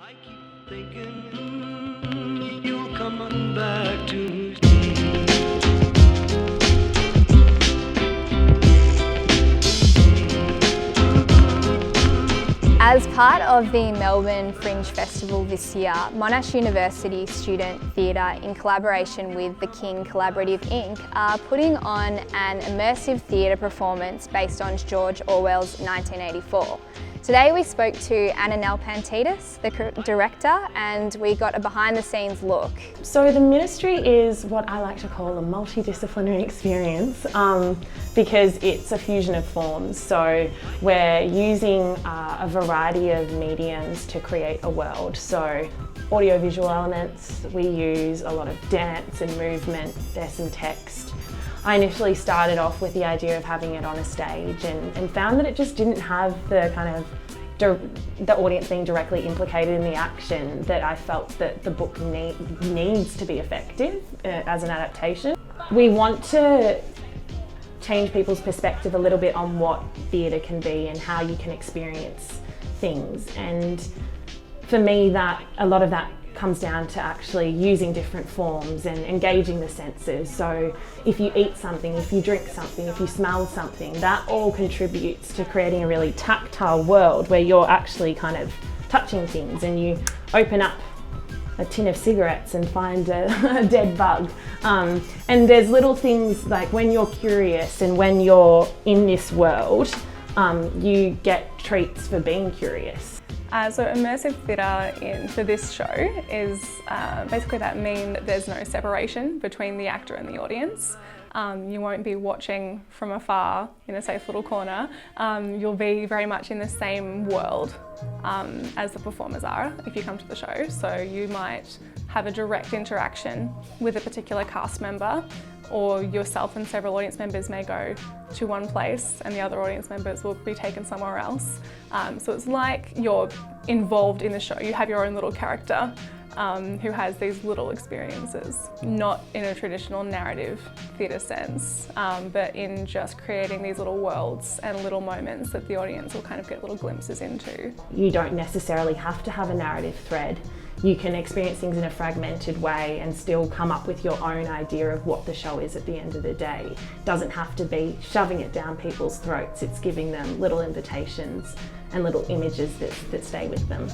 I keep thinking you're coming back to me. As part of the Melbourne Fringe Festival this year, Monash University Student Theatre, in collaboration with the King Collaborative Inc., are putting on an immersive theatre performance based on George Orwell's 1984. Today we spoke to Nalpantidis, the director, and we got a behind-the-scenes look. So the ministry is what I like to call a multidisciplinary experience because it's a fusion of forms. So we're using a variety of mediums to create a world. So audiovisual elements, we use a lot of dance and movement, there's some text. I initially started off with the idea of having it on a stage and found that it just didn't have the kind of the audience being directly implicated in the action that I felt that the book needs to be effective as an adaptation. We want to change people's perspective a little bit on what theatre can be and how you can experience things, and for me that a lot of that comes down to actually using different forms and engaging the senses. So if you eat something, if you drink something, if you smell something, that all contributes to creating a really tactile world where you're actually kind of touching things, and you open up a tin of cigarettes and find a dead bug. And there's little things like when you're curious and when you're in this world, you get treats for being curious. So immersive theatre for this show is basically that mean that there's no separation between the actor and the audience. You won't be watching from afar in a safe little corner. You'll be very much in the same world as the performers are if you come to the show. So you might have a direct interaction with a particular cast member, or yourself and several audience members may go to one place and the other audience members will be taken somewhere else. So it's like you're involved in the show. You have your own little character who has these little experiences, not in a traditional narrative theatre sense, but in just creating these little worlds and little moments that the audience will kind of get little glimpses into. You don't necessarily have to have a narrative thread. You can experience things in a fragmented way and still come up with your own idea of what the show is at the end of the day. It doesn't have to be shoving it down people's throats. It's giving them little invitations and little images that stay with them.